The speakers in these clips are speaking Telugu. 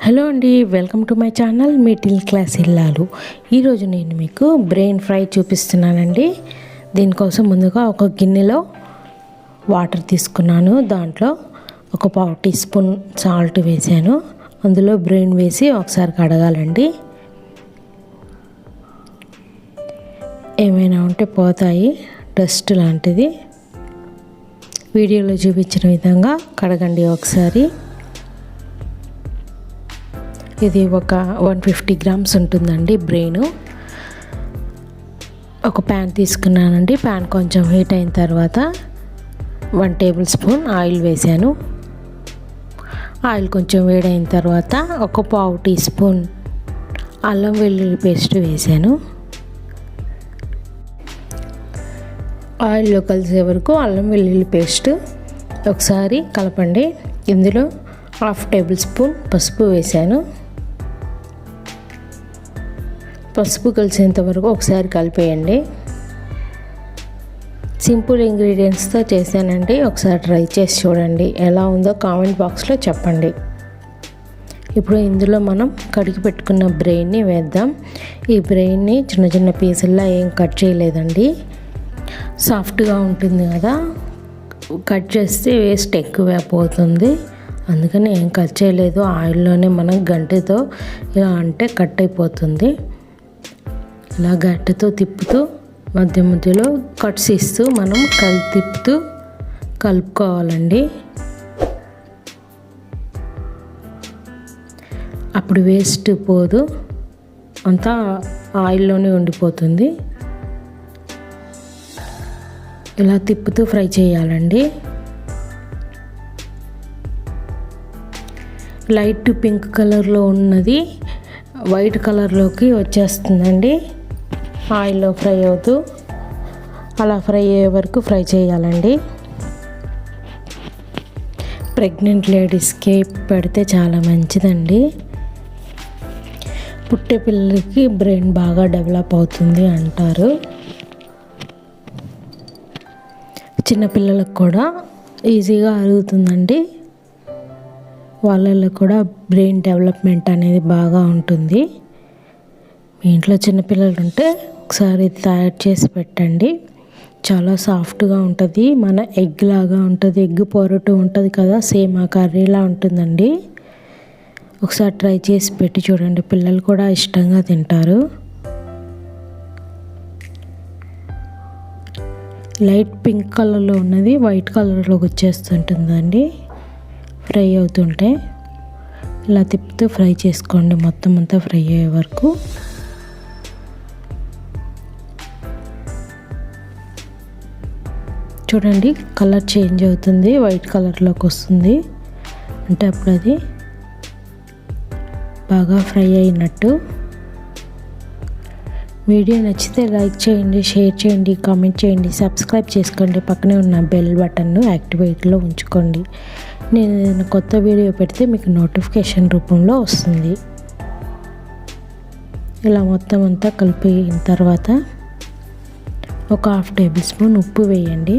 హలో అండి, welcome to my channel middle class ఇల్లాలు. ఈరోజు నేను మీకు బ్రెయిన్ ఫ్రై చూపిస్తున్నానండి. దీనికోసం ముందుగా ఒక గిన్నెలో వాటర్ తీసుకున్నాను. దాంట్లో ఒక 1/2 టీ స్పూన్ సాల్ట్ వేసాను. అందులో బ్రెయిన్ వేసి ఒకసారి కడగాలండి. ఏమైనా ఉంటే పోతాయి, డస్ట్ లాంటిది. వీడియోలో చూపించిన విధంగా కడగండి ఒకసారి. ఇది ఒక 150 గ్రామ్స్ ఉంటుందండి బ్రెయిన్. ఒక ప్యాన్ తీసుకున్నానండి. ప్యాన్ కొంచెం హీట్ అయిన తర్వాత 1 టేబుల్ స్పూన్ ఆయిల్ వేసాను. ఆయిల్ కొంచెం వేడైన తర్వాత ఒక 1/2 టీ స్పూన్ అల్లం వెల్లుల్లి పేస్ట్ వేసాను. ఆయిల్లో కలిసే వరకు అల్లం వెల్లుల్లి పేస్ట్ ఒకసారి కలపండి. ఇందులో 1/2 టేబుల్ స్పూన్ పసుపు వేసాను. పసుపు కలిసేంత వరకు ఒకసారి కలిపేయండి. సింపుల్ ఇంగ్రీడియంట్స్తో చేశానండి. ఒకసారి ట్రై చేసి చూడండి, ఎలా ఉందో కామెంట్ బాక్స్లో చెప్పండి. ఇప్పుడు ఇందులో మనం కడిగి పెట్టుకున్న బ్రెయిన్ని వేద్దాం. ఈ బ్రెయిన్ని చిన్న చిన్న పీసుల్లా ఏం కట్ చేయలేదండి. సాఫ్ట్గా ఉంటుంది కదా, కట్ చేస్తే వేస్ట్ ఎక్కువ పోతుంది. అందుకని ఏం కట్ చేయలేదు. ఆయిల్లోనే మనం గంటెతో ఇలా అంటే కట్ అయిపోతుంది. ఇలా గంటెతో తిప్పుతూ మధ్య మధ్యలో కట్స్ ఇస్తూ మనం తిప్పుతూ కలుపుకోవాలండి. అప్పుడు వేస్ట్ పోదు, అంతా ఆయిల్లోనే ఉండిపోతుంది. ఇలా తిప్పుతూ ఫ్రై చేయాలండి. లైట్ పింక్ కలర్లో ఉన్నది వైట్ కలర్లోకి వచ్చేస్తుందండి. ఆయిల్లో ఫ్రై అవుతూ అలా ఫ్రై అయ్యే వరకు ఫ్రై చేయాలండి. ప్రెగ్నెంట్ లేడీస్కి పెడితే చాలా మంచిదండి. పుట్టే పిల్లలకి బ్రెయిన్ బాగా డెవలప్ అవుతుంది అంటారు. చిన్నపిల్లలకు కూడా ఈజీగా అరుగుతుందండి. వాళ్ళల్లో కూడా బ్రెయిన్ డెవలప్మెంట్ అనేది బాగా ఉంటుంది. మీ ఇంట్లో చిన్నపిల్లలు ఉంటే ఒకసారి తయారు చేసి పెట్టండి. చాలా సాఫ్ట్గా ఉంటుంది. మన ఎగ్ లాగా ఉంటుంది. ఎగ్ పొరటు ఉంటుంది కదా, సేమ్ ఆ కర్రీలా ఉంటుందండి. ఒకసారి ట్రై చేసి పెట్టి చూడండి, పిల్లలు కూడా ఇష్టంగా తింటారు. లైట్ పింక్ కలర్లో ఉన్నది వైట్ కలర్లోకి వచ్చేస్తుంటుందండి ఫ్రై అవుతుంటే. ఇలా తిప్పుతూ ఫ్రై చేసుకోండి, మొత్తం అంతా ఫ్రై అయ్యే వరకు. చూడండి, కలర్ చేంజ్ అవుతుంది, వైట్ కలర్లోకి వస్తుంది. అంటే అప్పుడు అది బాగా ఫ్రై అయినట్టు. వీడియో నచ్చితే లైక్ చేయండి, షేర్ చేయండి, కామెంట్ చేయండి, సబ్స్క్రైబ్ చేసుకోండి. పక్కనే ఉన్న బెల్ బటన్ను యాక్టివేట్లో ఉంచుకోండి. నేను ఏదైనా కొత్త వీడియో పెడితే మీకు నోటిఫికేషన్ రూపంలో వస్తుంది. ఇలా మొత్తం అంతా కలిపిన తర్వాత ఒక 1/2 టేబుల్ స్పూన్ ఉప్పు వేయండి.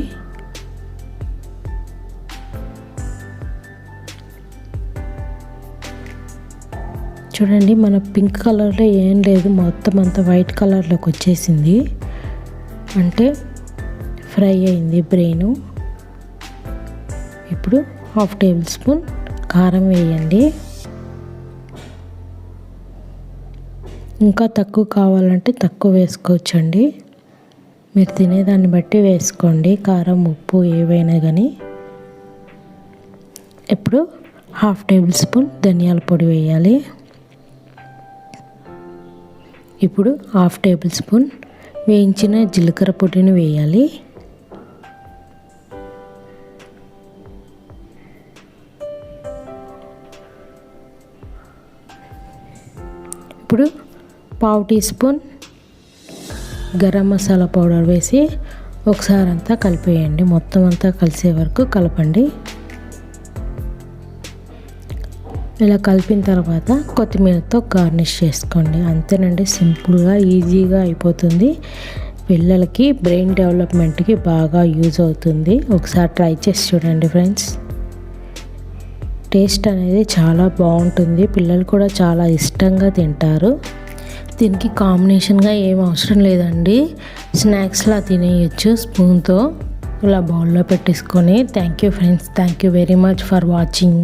చూడండి, మన పింక్ కలర్లో ఏం లేదు, మొత్తం అంతా వైట్ కలర్లోకి వచ్చేసింది. అంటే ఫ్రై అయింది బ్రెయిన్. ఇప్పుడు 1/2 టేబుల్ స్పూన్ కారం వేయండి. ఇంకా తక్కువ కావాలంటే తక్కువ వేసుకోవచ్చండి. మీరు తినేదాన్ని బట్టి వేసుకోండి, కారం ఉప్పు ఏవైనా కానీ. ఇప్పుడు 1/2 టేబుల్ స్పూన్ ధనియాల పొడి వేయాలి. ఇప్పుడు 1/2 టేబుల్ స్పూన్ వేయించిన జీలకర్ర పొడిని వేయాలి. ఇప్పుడు 1/2 teaspoon garam masala powder వేసి ఒకసారి అంతా కలిపేయండి. మొత్తం అంతా కలిసే వరకు కలపండి. ఇలా కలిపిన తర్వాత కొత్తిమీరతో గార్నిష్ చేసుకోండి. అంతేనండి, సింపుల్గా ఈజీగా అయిపోతుంది. పిల్లలకి బ్రెయిన్ డెవలప్మెంట్కి బాగా యూజ్ అవుతుంది. ఒకసారి ట్రై చేసి చూడండి ఫ్రెండ్స్. టేస్ట్ అనేది చాలా బాగుంటుంది, పిల్లలు కూడా చాలా ఇష్టంగా తింటారు. దీనికి కాంబినేషన్గా ఏం అవసరం లేదండి, స్నాక్స్లా తినేయచ్చు స్పూన్తో ఇలా బౌల్లో పెట్టేసుకొని. Thank you friends, thank you very much for watching.